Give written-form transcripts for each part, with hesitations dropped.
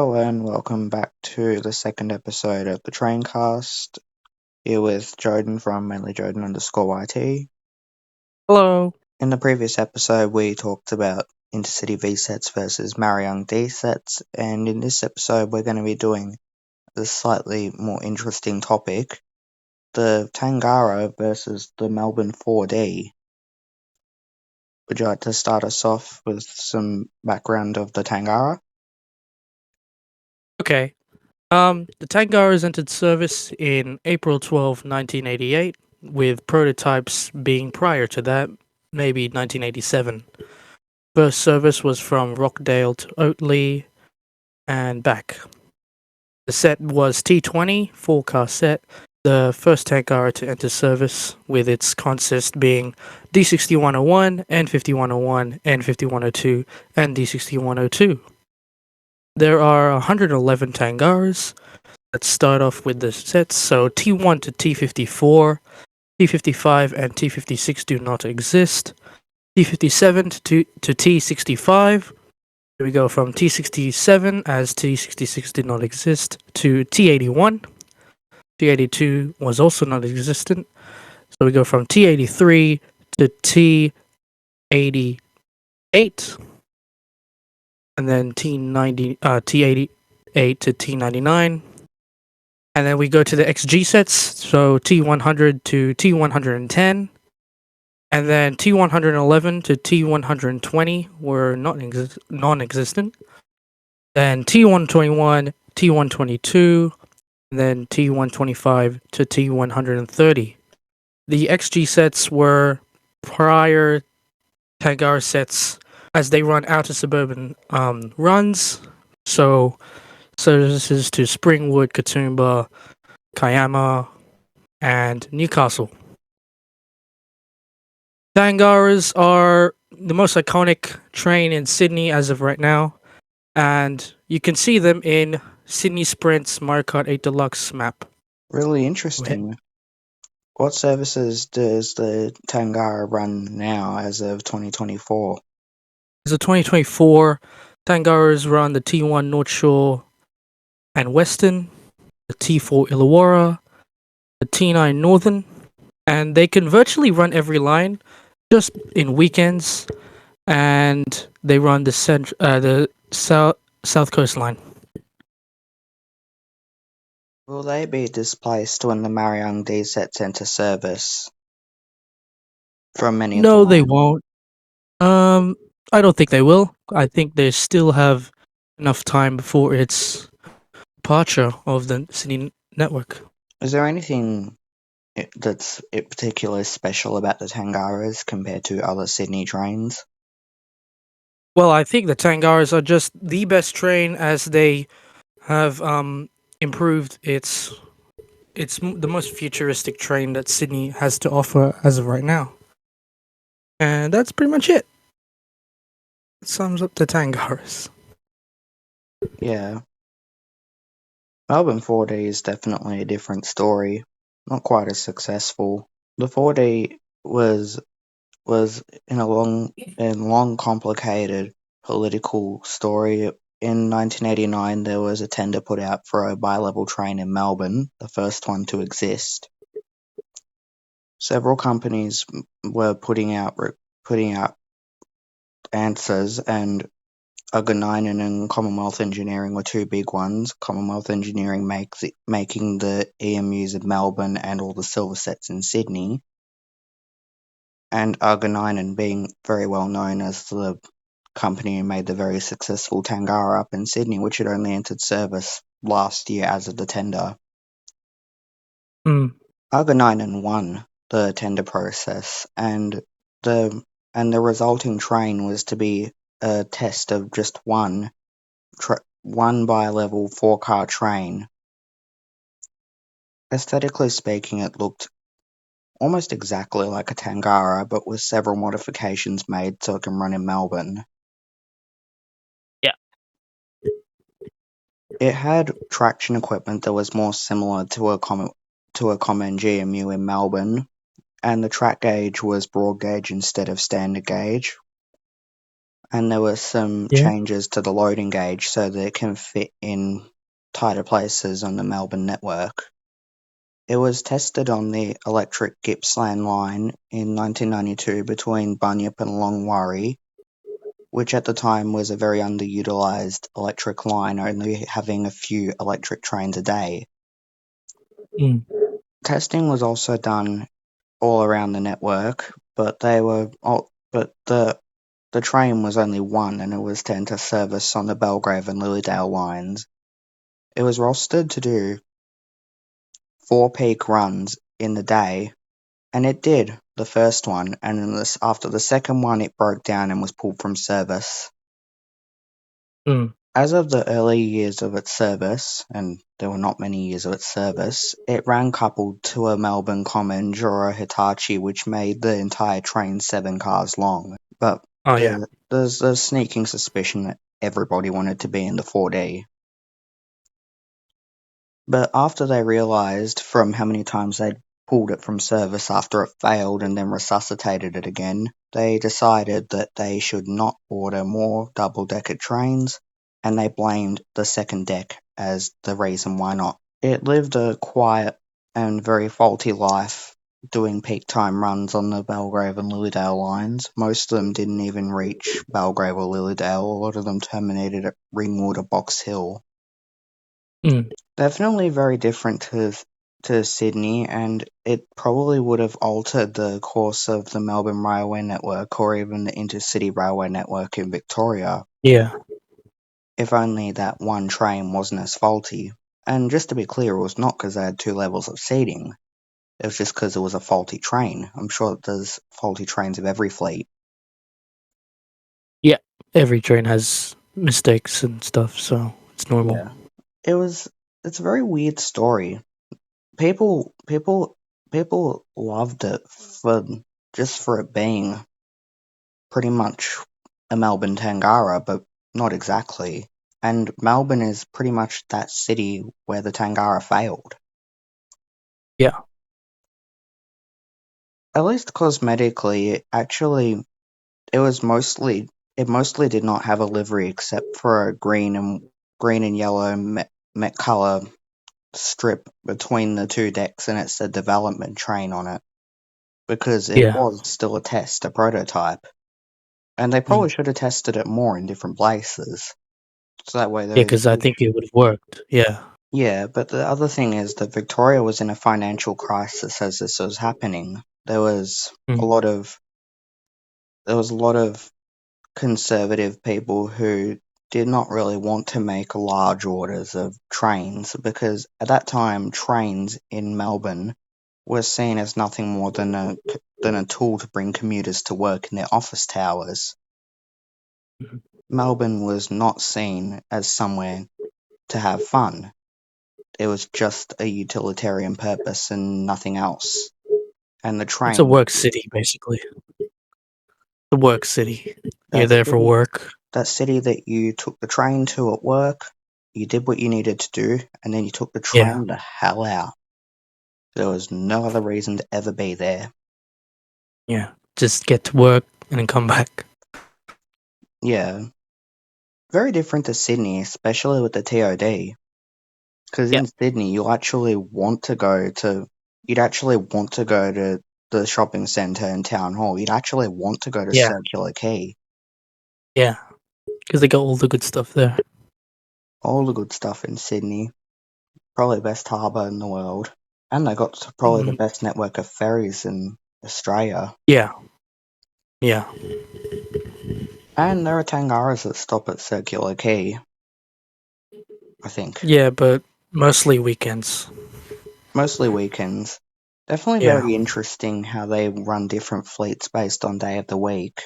Hello and welcome back to the second episode of the Train Cast. Here with Jordan from mainly Jordan_YT. Hello. In the previous episode, we talked about Intercity V sets versus Mariung D sets, and in this episode, we're going to be doing a slightly more interesting topic: the Tangara versus the Melbourne 4D. Would you like to start us off with some background of the Tangara? Okay. The Tangaras entered service in April 12, 1988, with prototypes being prior to that, maybe 1987. First service was from Rockdale to Oatley and back. The set was T20, 4-car set, the first Tangara to enter service, with its consist being D6101, N5101, N5102, and D6102. There are 111 Tangaras. Let's start off with the sets. So T1 to T54, T55 and T56 do not exist. T57 to T65. We go from T67, as T66 did not exist, to T81. T82 was also not existent. So we go from T83 to T88. And then T88 to T99. And then we go to the XG sets, so T100 to T110. And then T111 to T120 were non-existent. Then T121, T122, and then T125 to T130. The XG sets were prior Tangara sets as they run outer suburban runs. So services to Springwood, Katoomba, Kiama, and Newcastle. Tangaras are the most iconic train in Sydney as of right now, and you can see them in Sydney Sprint's Mario Kart 8 Deluxe map. Really interesting. What services does the Tangara run now as of 2024? As of 2024, Tangaras run the T1 North Shore and Western, the T4 Illawarra, the T9 Northern, and they can virtually run every line just in weekends, and they run the South Coast line. Will they be displaced when the Mariung D sets enter service from many of the No, they lines? won't. I don't think they will. I think they still have enough time before its departure of the Sydney network. Is there anything that's particularly special about the Tangaras compared to other Sydney trains? Well, I think the Tangaras are just the best train, as they have improved it's the most futuristic train that Sydney has to offer as of right now. And that's pretty much it. It sums up the Tangaras. Yeah. Melbourne 4D is definitely a different story. Not quite as successful. The 4D was in a long complicated political story. In 1989, there was a tender put out for a bi-level train in Melbourne, the first one to exist. Several companies were putting out answers, and Ugonainen and Commonwealth Engineering were two big ones. Commonwealth Engineering making the EMUs of Melbourne and all the silver sets in Sydney, and Ugonainen being very well known as the company who made the very successful Tangara up in Sydney, which had only entered service last year as of the tender. Ugonainen won the tender process, and the resulting train was to be a test of just one bi-level 4-car train. Aesthetically speaking, it looked almost exactly like a Tangara, but with several modifications made so it can run in Melbourne. Yeah. It had traction equipment that was more similar to a common GMU in Melbourne, and the track gauge was broad gauge instead of standard gauge. and there were some Yeah. changes to the loading gauge so that it can fit in tighter places on the Melbourne network. It was tested on the electric Gippsland line in 1992 between Bunyip and Longwarry, which at the time was a very underutilised electric line, only having a few electric trains a day. Mm. Testing was also done all around the network, but the train was only one, and it was to enter service on the Belgrave and Lilydale lines. It was rostered to do 4 peak runs in the day, and it did the first one, and after the second one it broke down and was pulled from service. Mm. As of the early years of its service, and there were not many years of its service, it ran coupled to a Melbourne Common Jura Hitachi, which made the entire train 7 cars long. But Oh yeah. there's a sneaking suspicion that everybody wanted to be in the 4D. But after they realised from how many times they'd pulled it from service after it failed and then resuscitated it again, they decided that they should not order more double-decker trains, and they blamed the second deck as the reason why not. It lived a quiet and very faulty life, doing peak time runs on the Belgrave and Lilydale lines. Most of them didn't even reach Belgrave or Lilydale. A lot of them terminated at Ringwood or Box Hill. Mm. Definitely very different to Sydney, and it probably would have altered the course of the Melbourne Railway Network or even the Intercity Railway Network in Victoria, Yeah. if only that one train wasn't as faulty. And just to be clear, it was not because they had 2 levels of seating. It was just because it was a faulty train. I'm sure there's faulty trains of every fleet. Yeah. Every train has mistakes and stuff, so it's normal. Yeah. It's a very weird story. People loved it for it being pretty much a Melbourne Tangara, but not exactly. And Melbourne is pretty much that city where the Tangara failed. Yeah. At least cosmetically, it mostly did not have a livery except for a green and yellow met color strip between the 2 decks, and it said development train on it, because it Yeah. was still a prototype. And they Mm. probably should have tested it more in different places. So that way Yeah, those because I think it would have worked. Yeah. Yeah, but the other thing is that Victoria was in a financial crisis as this was happening. A Mm. lot of there was a lot of conservative people who did not really want to make large orders of trains, because at that time trains in Melbourne were seen as nothing more than a tool to bring commuters to work in their office towers. Mhm. Melbourne was not seen as somewhere to have fun. It was just a utilitarian purpose and nothing else. And the It's a train, work city, basically. The work city. You're that there for city, work. that city that you took the train to at work, you did what you needed to do, and then you took the Yeah. train the hell out. There was no other reason to ever be there. Yeah. Just get to work and then come back. Yeah, very different to Sydney, especially with the TOD. Because Yeah. in Sydney, you'd actually want to go to the shopping centre and town hall. You'd actually want to go to Yeah. Circular Quay. Yeah. Because they got all the good stuff there. All the good stuff in Sydney. Probably the best harbour in the world. And they got probably the Mm. best network of ferries in Australia. Yeah. Yeah. And there are Tangaras that stop at Circular Quay, I think. Yeah, but mostly weekends. Mostly weekends. Definitely Yeah. very interesting how they run different fleets based on day of the week.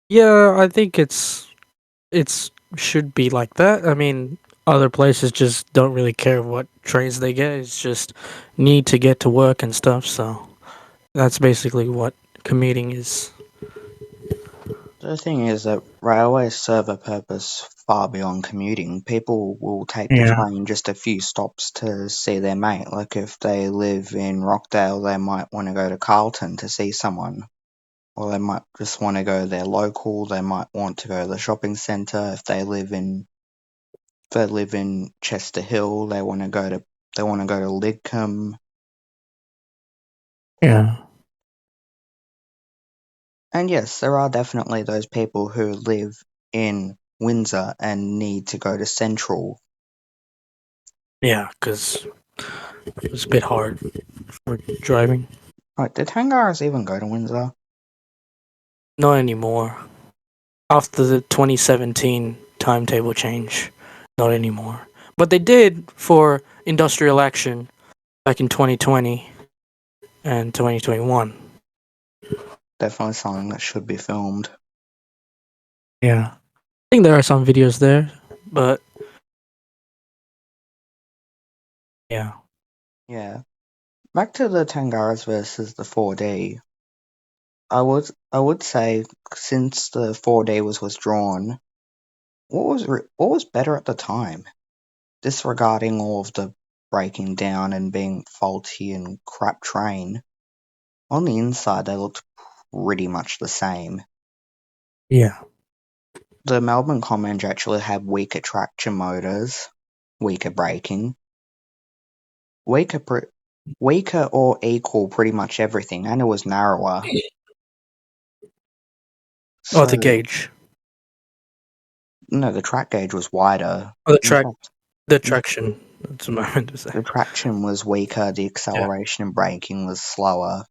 Yeah, I think it's should be like that. I mean, other places just don't really care what trains they get. It's just need to get to work and stuff. So that's basically what commuting is. The thing is that railways serve a purpose far beyond commuting. People will take the Yeah. train just a few stops to see their mate. Like if they live in Rockdale, they might want to go to Carlton to see someone. or they might just want to go there local. They might want to go to the shopping centre if they live in Chester Hill. They want to go to Lidcombe. Yeah. And yes, there are definitely those people who live in Windsor and need to go to Central. Yeah, because it's a bit hard for driving. Right, did Tangaras even go to Windsor? Not anymore. After the 2017 timetable change, not anymore. But they did for industrial action back in 2020 and 2021. Definitely something that should be filmed. Yeah. I think there are some videos there, but yeah. Yeah. Back to the Tangaras versus the 4D. I would say since the 4D was withdrawn, what was better at the time? Disregarding all of the breaking down and being faulty and crap train. On the inside, they looked pretty much the same. Yeah. The Melbourne Commons actually had weaker traction motors, weaker braking, weaker weaker or equal pretty much everything, and it was narrower. Oh, the So gauge. no, the track gauge was wider. Oh, In fact, the in traction. That's what I meant to say. the traction was weaker, the Yeah. acceleration and braking was slower.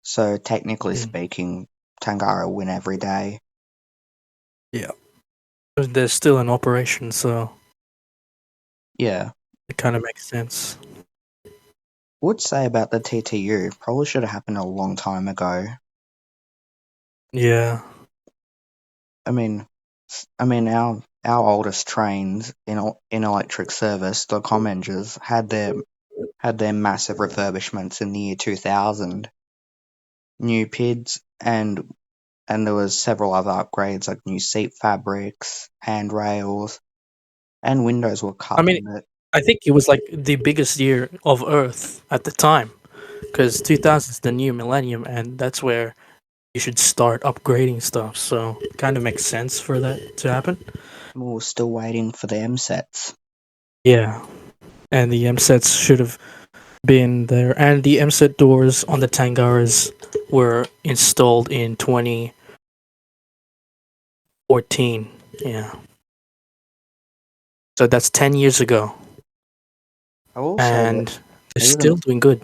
So technically Mm. speaking, Tangara win every day. Yeah. They're still in operation, so Yeah. it kind of makes sense. Would say about the TTU, probably should have happened a long time ago. Yeah. I mean, our oldest trains in electric service, the Commengers, had their massive refurbishments in the year 2000. New PIDs and there was several other upgrades like new seat fabrics, handrails, and windows were I cut mean, in the I think it was like the biggest year of Earth at the time because 2000 is the new millennium, and that's where you should start upgrading stuff. So, kind of makes sense for that to happen. we were still waiting for the M sets. Yeah. And the M sets should have been there, and the M set doors on the Tangaras were installed in 2014. Yeah. So that's 10 years ago, I will say that and they're still even doing good.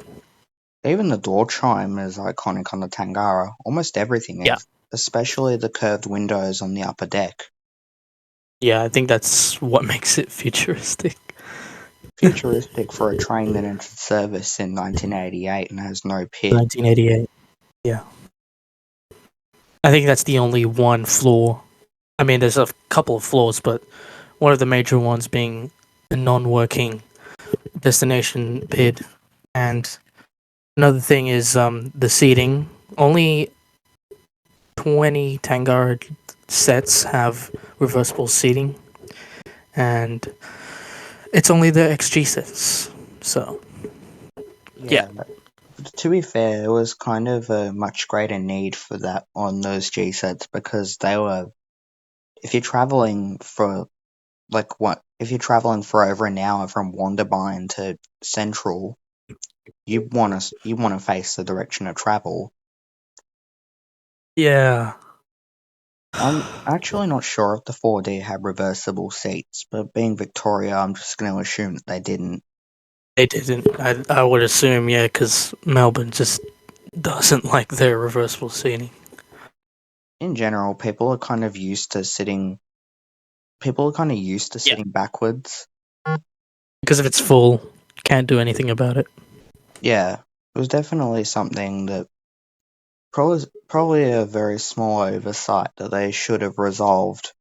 even the door chime is iconic on the Tangara. Almost everything Yeah. is, especially the curved windows on the upper deck. Yeah, I think that's what makes it futuristic. Futuristic for a train that entered service in 1988 and has no PID. 1988. Yeah. I think that's the only one flaw. I mean, there's a couple of flaws, but one of the major ones being a non-working destination PID, and another thing is the seating. Only 20 Tangara sets have reversible seating, and it's only the XG sets. So yeah, Yeah, to be fair, it was kind of a much greater need for that on those G sets because they were. If you're traveling for if you're traveling for over an hour from Wonderbine to Central, you want to face the direction of travel. yeah, I'm actually not sure if the 4D had reversible seats, but being Victoria, I'm just going to assume that they didn't. they didn't. I would assume because Melbourne just doesn't like their reversible seating. In general, people are kind of used to Yeah, sitting backwards. because if it's full, can't do anything about it. Yeah, it was definitely something that probably a very small oversight that they should have resolved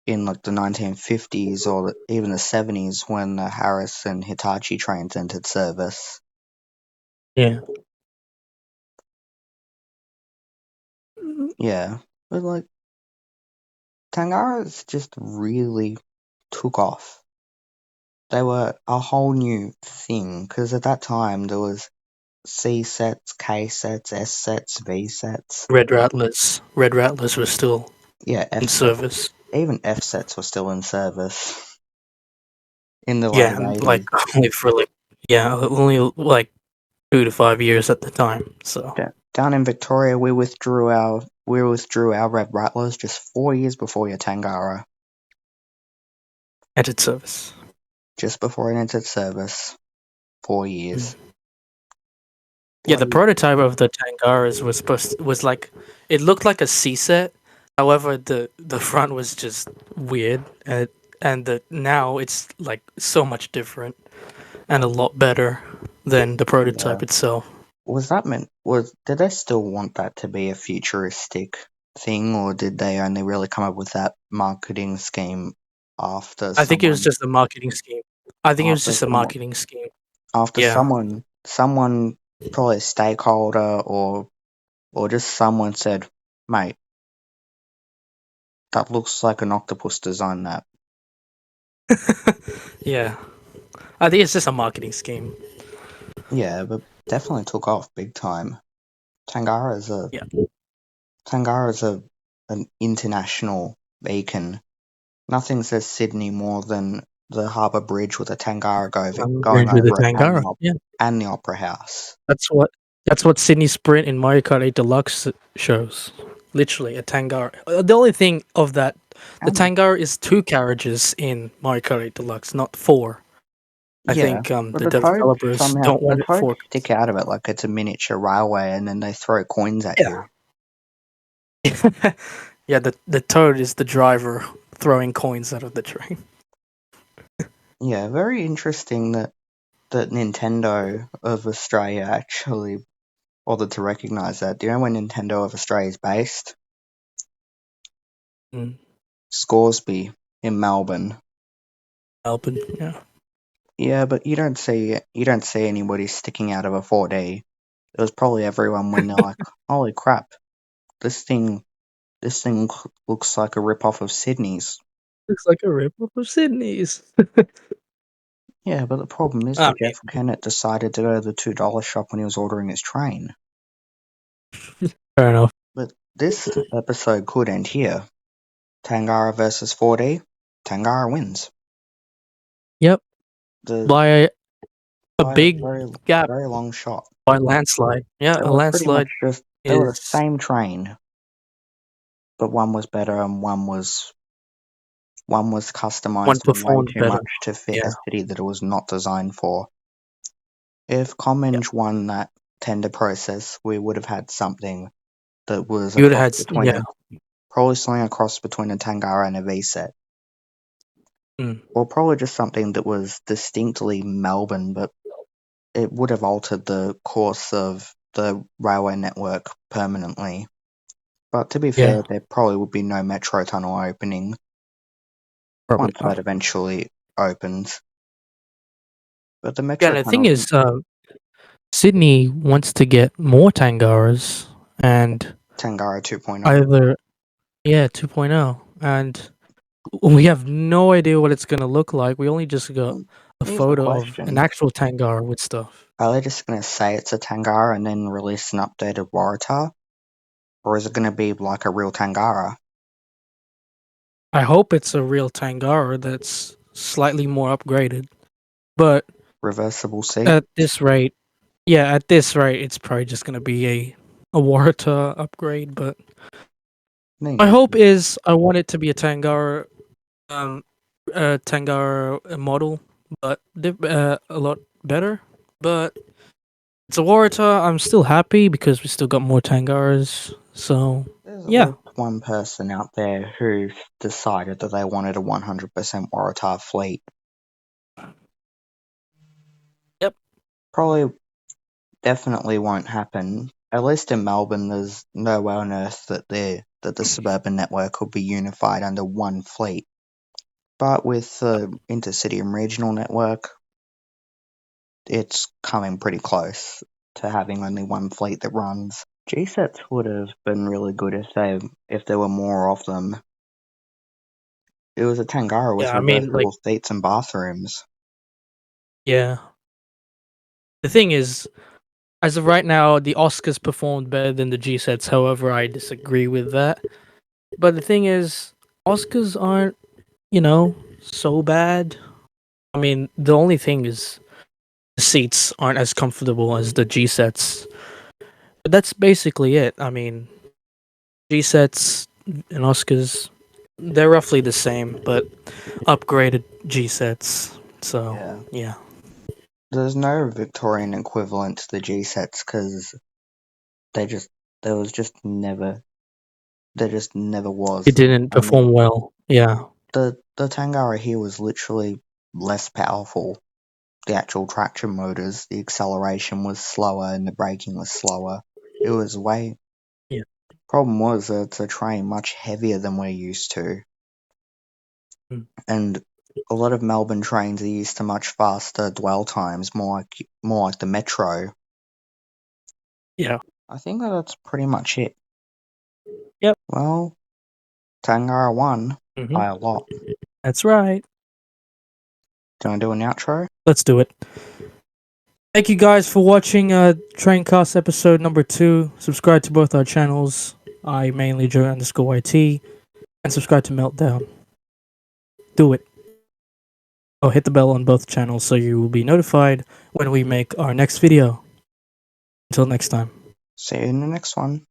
in the 1950s or even the 70s when the Harris and Hitachi trains entered service. Yeah, Yeah, but Tangaras just really took off. They were a whole new thing because at that time there was C sets, K sets, S sets, V sets. Red Rattlers were still Yeah, in F sets. service. Even F sets were still in service in the Yeah, late and like 80s. only for like only like 2 to 5 years at the time. So Down in Victoria, we withdrew our Red Rattlers just 4 years before your Tangara, entered service. just before it entered service. 4 years. Mm. Yeah, the Bloody prototype of the Tangaras was like it looked like a C set. However, the front was just weird, and the now it's like so much different and a lot better than the yeah. prototype itself. Was that meant? Did they still want that to be a futuristic thing, or did they only really come up with that marketing scheme after I think it was someone just a marketing scheme. I think it was after just a someone marketing scheme. after Yeah. someone probably a stakeholder or just someone said, "Mate, that looks like an octopus design that." Yeah. I think it's just a marketing scheme. Yeah, but definitely took off big time. Tangara is a Yeah. Tangara is an international beacon. Nothing says Sydney more than the Harbour Bridge with a Tangara going Range with the over it Tangara. Yeah. and the Opera House. That's what that's what Sydney Sprint in Mario Kart 8 Deluxe shows. Literally a Tangara. The only thing of that, the And Tangara is 2 carriages in Mario Kart 8 Deluxe, not 4. I yeah, think but the developers don't the want it toads 4. stick out of it like it's a miniature railway, and then they throw coins at Yeah. you. Yeah, the Toad is the driver throwing coins out of the train. Yeah, very interesting that Nintendo of Australia actually bothered to recognise that. Do you know where Nintendo of Australia is based? Mm. Scoresby in Melbourne. Melbourne, yeah. Yeah, but you don't see anybody sticking out of a 4D. It was probably everyone when they're like, "Holy crap, this thing looks like a rip off of Sydney's." Looks like a rip-off of Sydney's. Yeah, but the problem is I that Jeff Kennett decided to go to the $2 shop when he was ordering his train. mean, fair enough. But this episode could end here. Tangara versus 4D. Tangara wins. Yep. The By a by a big very gap, very long shot. by landslide. Yeah, They a were pretty much landslide just they were the is same train, but one was better and one was one customized way performed too better. much to fit a Yeah. city that it was not designed for. If Yeah. Comminge won that tender process, we would have had something that was a You would have cross had between probably something a cross between a Tangara and a V set. Mm. Or probably just something that was distinctly Melbourne, but it would have altered the course of the railway network permanently. But to be Yeah, fair, there probably would be no metro tunnel opening probably once that not. eventually opens. But the Yeah, metro and the thing tunnel, is, Sydney wants to get more Tangaras and Tangara 2.0. either 2.0, and we have no idea what it's gonna look like. We only just got a Here's the photo of an question: actual Tangara with stuff. are they just going to say it's a Tangara and then release an updated Waratah, or is it going to be like a real Tangara, I hope it's a real Tangara that's slightly more upgraded. But reversible seat? at this rate, at this rate, it's probably just gonna be a Warta upgrade. But my Neat. hope is I want it to be um, a Tangara model, but a lot better. But it's a Warta. I'm still happy because we still got more Tangaras. So There's at yeah, least one person out there who decided that they wanted a 100% Waratah fleet. yep, Probably, definitely won't happen. At least in Melbourne, there's no way on earth that the suburban network will be unified under one fleet. But with the intercity and regional network, it's coming pretty close to having only one fleet that runs. G-sets would have been really good if there were more of them. It was a Tangara with yeah. I mean, like reversible seats and bathrooms. yeah. The thing is, As of right now, the Oscars performed better than the G sets. However, I disagree with that. But the thing is, Oscars aren't, so bad. I mean, the only thing is the seats aren't as comfortable as the G sets. But that's basically it. I mean, G sets and Oscars, they're roughly the same, but upgraded G sets. So, Yeah. yeah. There's no Victorian equivalent to the G sets because there was just never there just never It was. didn't I mean, perform well. Yeah. the Tangara here was literally less powerful. The actual traction motors, the acceleration was slower and the braking was slower. It was way. Yeah. Problem was that it's a train much heavier than we're used to, Mm. and a lot of Melbourne trains are used to much faster dwell times, more like the metro. Yeah. I think that's pretty much it. Yep. Well, Tangara won Hmm. by a lot. That's right. Do you want to do an outro? Let's do it. Thank you guys for watching Train Cast episode number 2. Subscribe to both our channels. I mainly Joe_YT, and subscribe to Meltdown. Do it. Oh, hit the bell on both channels so you will be notified when we make our next video. Until next time. See you in the next one.